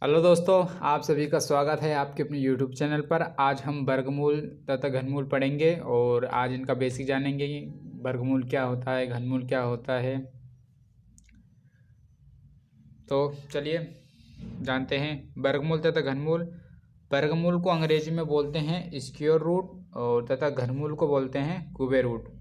Hello दोस्तों, आप सभी का स्वागत है आपके अपने यूट्यूब चैनल पर। आज हम वर्गमूल तथा घनमूल पढ़ेंगे और आज इनका बेसिक जानेंगे कि वर्गमूल क्या होता है, घनमूल क्या होता है। तो चलिए जानते हैं वर्गमूल तथा घनमूल। वर्गमूल को अंग्रेजी में बोलते हैं स्क्वायर रूट और तथा घनमूल को बोलते हैं क्यूब रूट।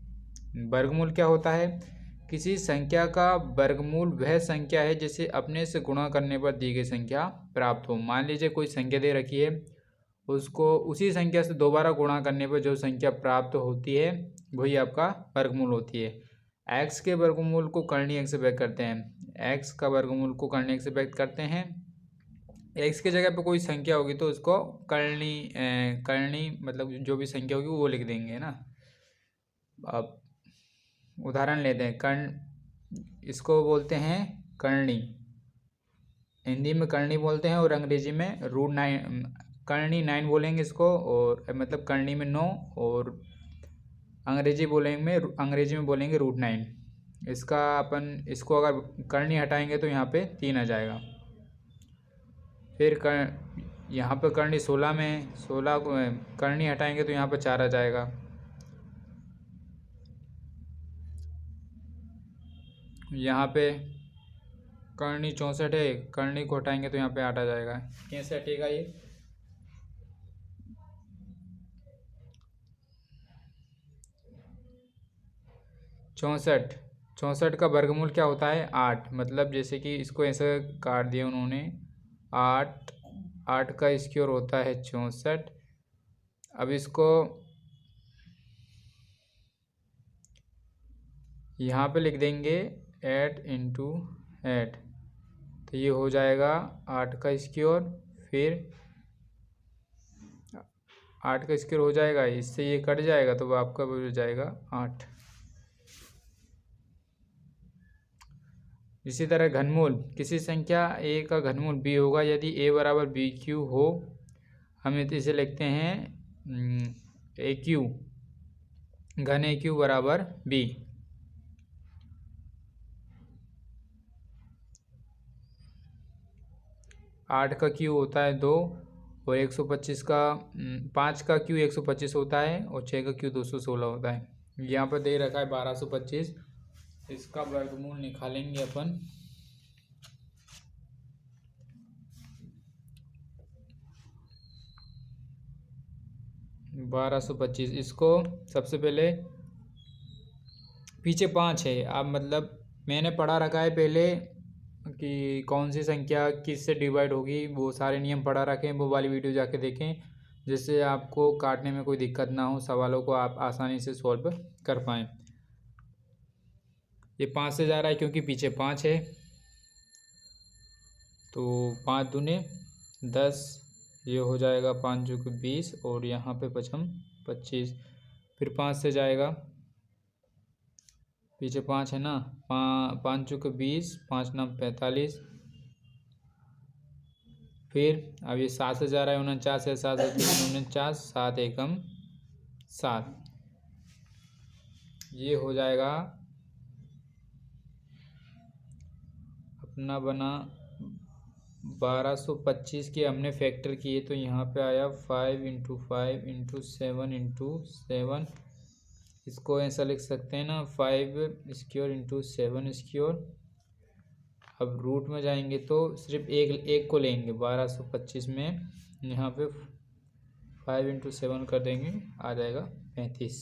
वर्गमूल क्या होता है? किसी संख्या का वर्गमूल वह संख्या है जिसे अपने से गुणा करने पर दी गई संख्या प्राप्त हो। मान लीजिए कोई संख्या दे रखी है, उसको उसी संख्या से दोबारा गुणा करने पर जो संख्या प्राप्त होती है वही आपका वर्गमूल होती है। एक्स के वर्गमूल को करनी एक्स से व्यक्त करते हैं। एक्स का वर्गमूल को करनी एक्स से व्यक्त करते हैं। एक्स की जगह पे कोई संख्या होगी तो उसको करनी मतलब जो भी संख्या होगी वो लिख देंगे ना। अब उदाहरण लेते हैं। कर्ण, इसको बोलते हैं करनी। हिंदी में करनी बोलते हैं और अंग्रेजी में रूट नाइन, करनी 9 बोलेंगे इसको, और मतलब करनी में 9 और अंग्रेजी में बोलेंगे रूट 9। इसका अपन इसको अगर करनी हटाएंगे तो यहाँ पे 3 आ जाएगा। फिर यहाँ पे करनी 16 में 16 करनी हटाएंगे तो यहाँ पे 4 आ जाएगा। यहाँ पे करनी 64 है, करनी को हटाएंगे तो यहाँ पे 8 आ जाएगा। कैसे हटेगा ये? चौंसठ, चौंसठ का वर्गमूल क्या होता है? 8। मतलब जैसे कि इसको ऐसे काट दिया उन्होंने, 8, 8 का स्क्वायर होता है 64। अब इसको यहाँ पे लिख देंगे 8 इंटू 8, तो ये हो जाएगा 8 का स्क्वायर। फिर 8 का स्क्वायर हो जाएगा, इससे ये कट जाएगा तो आपका हो जाएगा 8। इसी तरह घनमूल, किसी संख्या ए का घनमूल बी होगा यदि ए बराबर बी क्यू हो। हम इसे लिखते हैं ए क्यू, घन ए क्यू बराबर बी। 8 का क्यू होता है 2 और 125 का 5 का क्यू 125 होता है और 6 का क्यू 216 होता है। यहाँ पर दे रखा है 1225। इसका वर्गमूल निकालेंगे अपन। बारह सौ पच्चीस, इसको सबसे पहले पीछे 5 है। अब मतलब मैंने पढ़ा रखा है पहले कि कौन सी संख्या किस से डिवाइड होगी, वो सारे नियम पढ़ा रखे हैं, वो वाली वीडियो जाके देखें, जिससे आपको काटने में कोई दिक्कत ना हो, सवालों को आप आसानी से सॉल्व कर पाएँ। ये 5 से जा रहा है क्योंकि पीछे 5 है, तो 5 दूने 10, ये हो जाएगा 5 जो कि 20 और यहाँ पे 25। फिर 5 से जाएगा, पीछे 5 है ना, 5 जो कि 20, 5 नाम 45। फिर अब ये 7 से जा रहा है 49 है, 7 से 49, 7 एकम 7, ये हो जाएगा अपना बना 1225 के हमने फैक्टर किए तो यहाँ पे आया 5 इंटू 5 इंटू 7 इंटू 7। इसको ऐसा लिख सकते हैं ना, 5 स्क्वायर इंटू 7 स्क्वायर। अब रूट में जाएंगे तो सिर्फ एक को लेंगे 1225 में, यहाँ पे 5 इंटू 7 कर देंगे, आ जाएगा 35।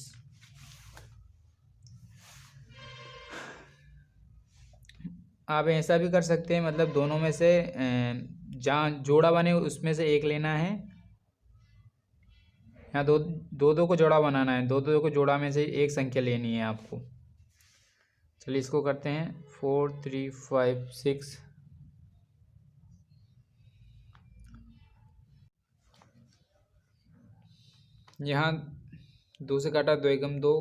आप ऐसा भी कर सकते हैं, मतलब दोनों में से जहाँ जोड़ा बने उसमें से एक लेना है। यहाँ दो को जोड़ा बनाना है, दो को जोड़ा में से एक संख्या लेनी है आपको। चलिए इसको करते हैं 4 3 5 6। यहाँ 2 से काटा 2 एकम 2,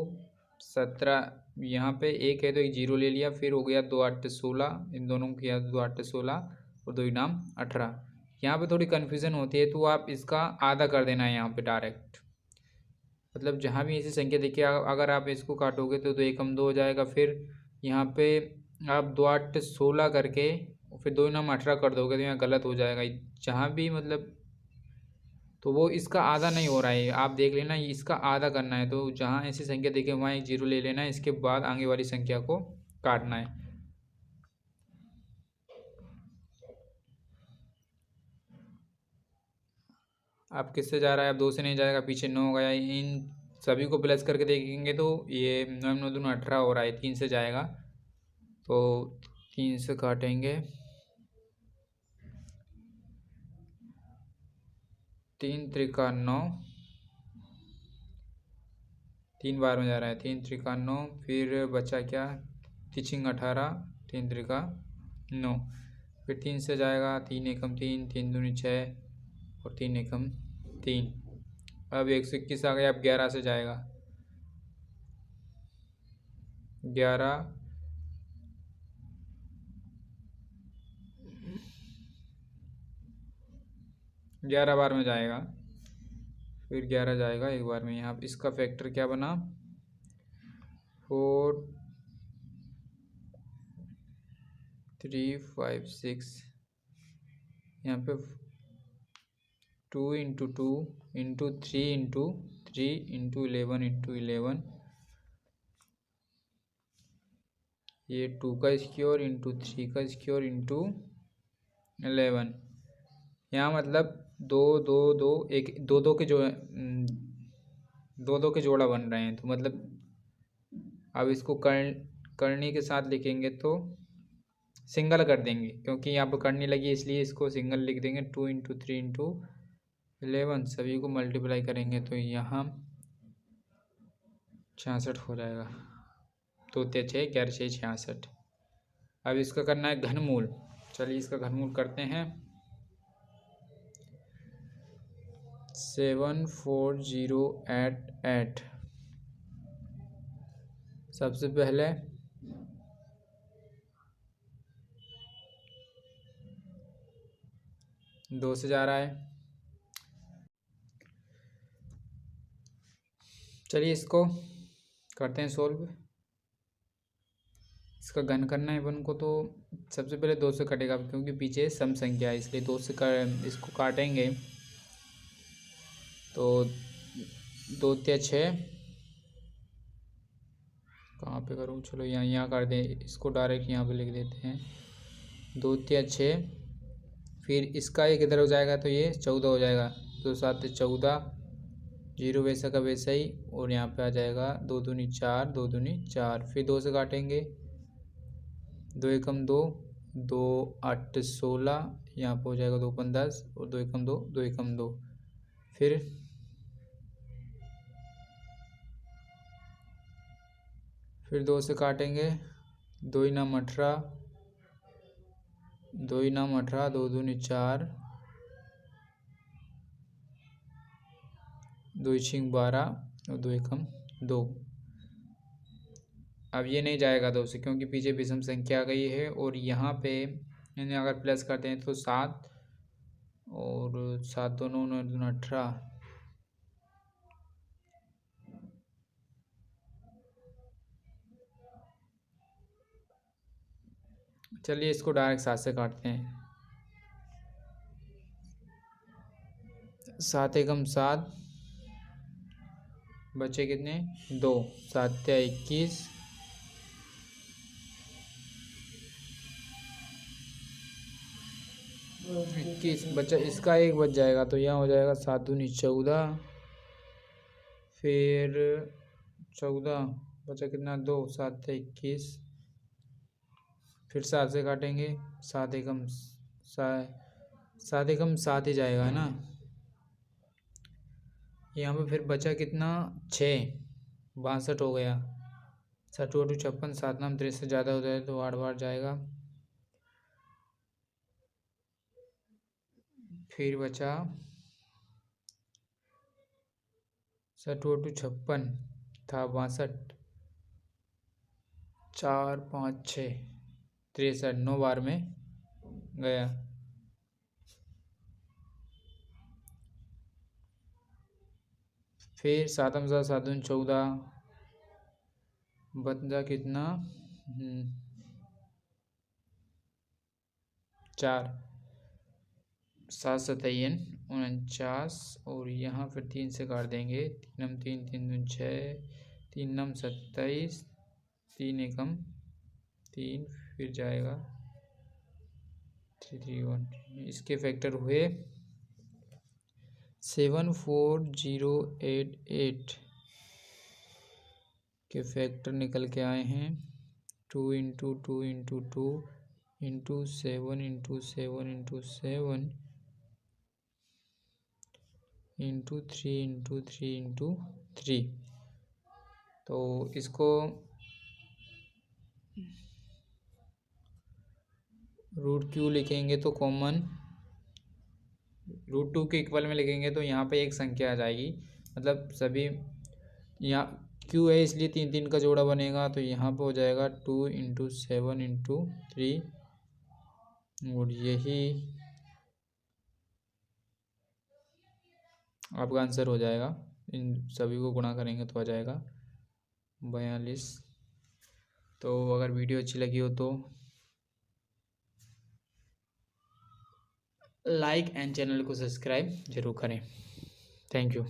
17। यहाँ पे एक है तो एक जीरो ले लिया, फिर हो गया 2 8 16, इन दोनों को किया 2 8 16 और 2 नाम 18। यहाँ पे थोड़ी कन्फ्यूज़न होती है तो आप इसका आधा कर देना है यहाँ पे डायरेक्ट। मतलब जहाँ भी ऐसी संख्या देखिए, अगर आप इसको काटोगे तो 2 एकम 2 हो जाएगा। फिर यहाँ पे आप 2 8 16 करके और फिर 2 नाम 18 कर दोगे तो यहाँ गलत हो जाएगा जहाँ भी मतलब, तो वो इसका आधा नहीं हो रहा है, आप देख लेना इसका आधा करना है। तो जहाँ ऐसी संख्या देखे वहाँ एक जीरो ले लेना है, इसके बाद आगे वाली संख्या को काटना है। अब किससे जा रहा है? अब 2 से नहीं जाएगा, पीछे 9 गया। इन सभी को प्लस करके देखेंगे तो ये 9 9 दूनी 18 हो रहा है, 3 से जाएगा तो 3 से काटेंगे, 3 त्रिका 9, 3 बार में जा रहा है, 3 त्रिका 9, फिर बचा क्या? तिचिंग 18, 3 त्रिका 9, फिर 3 से जाएगा, 3 एकम 3, 3 दूनी 6 और 3 एकम 3। अब 121 आ गया, अब 11 से जाएगा, 11 11 बार में जाएगा, फिर 11 जाएगा एक बार में। यहाँ इसका फैक्टर क्या बना? 4 3 5 6, यहाँ पे 2 into 2 into 3 into 3 into 11 into 11, ये 2 का स्क्वायर इंटू 3 का स्क्वायर इंटू 11। यहाँ मतलब 2 2 2 एक 2 2 के जो 2 2 के जोड़ा बन रहे हैं, तो मतलब अब इसको करनी के साथ लिखेंगे तो सिंगल कर देंगे, क्योंकि यहाँ पर करनी लगी इसलिए इसको सिंगल लिख देंगे। 2 इंटू 3 इंटू 11 सभी को मल्टीप्लाई करेंगे तो यहाँ 66 हो जाएगा। तो 6 11 6 66। अब इसका करना है घनमूल। चलिए इसका घनमूल करते हैं। 74088। सबसे पहले 2 से जा रहा है। चलिए इसको करते हैं सोल्व। इसका घन करना है अपन को, तो सबसे पहले 2 से कटेगा क्योंकि पीछे सम संख्या है, इसलिए 2 से इसको काटेंगे तो 2 तिया 6। कहाँ पे करूँ? चलो यहाँ कर दें, इसको डायरेक्ट यहाँ पे लिख देते हैं। 2 तिया 6, फिर इसका एक इधर हो जाएगा तो ये 14 हो जाएगा। 2 7 14, 0 वैसा का वैसा ही, और यहाँ पे आ जाएगा 2 दूनी 4, 2 दूनी 4, फिर 2 से काटेंगे। 2 एकम 2, 2 8 16, यहाँ पे हो जाएगा 2 5 10 और 2 एकम 2, 2 एकम 2, फिर 2 से काटेंगे। 2 इनाम 18, 2 इनाम 18, 2 दूनी 4, 2 छिंग 12 और 2 एकम 2। अब ये नहीं जाएगा 2 से क्योंकि पीछे विषम संख्या आ गई है, और यहाँ पे इन्हें अगर प्लस करते हैं तो 7 और 7 दोनों 9 दूना 18। चलिए इसको डायरेक्ट 7 से काटते हैं। 7 एकम 7, बचे कितने? 2, 7 तिया 21, 21 बचा, इसका एक बच जाएगा तो यहाँ हो जाएगा 7 दूनी 14, फिर 14 बचा कितना? 2, 7 तिया 21, फिर 7 से काटेंगे। 7 एकम 7 ही जाएगा ना। यहाँ पे फिर बचा कितना? 6, 62 हो गया। 7 2 56, 7 नाम 63 से ज़्यादा हो जाए तो 8 बार जाएगा। फिर बचा 7 2 56 था 62, 4 5 6 63, 9 बार में गया। फिर 7 7 7 14, बचा कितना? 4 7 सतैन 49 और यहाँ फिर 3 से काट देंगे, 3 हम 3 3 दूनी 6 3 नम 27 3 एकम 3 फिर जाएगा 3 3 1। इसके फैक्टर हुए 74088 के फैक्टर निकल के आए हैं 2 into 2 into 2 into 7 into 7 into 7 into 3 into 3 into 3। तो इसको √q लिखेंगे तो कॉमन √2 के इक्वल में लिखेंगे तो यहाँ पे एक संख्या आ जाएगी, मतलब सभी यहाँ q है इसलिए 3 3 का जोड़ा बनेगा, तो यहाँ पे हो जाएगा 2 इंटू 7 इंटू 3 और यही आपका आंसर हो जाएगा। इन सभी को गुणा करेंगे तो आ जाएगा 42। तो अगर वीडियो अच्छी लगी हो तो लाइक एंड चैनल को सब्सक्राइब जरूर करें। Thank you.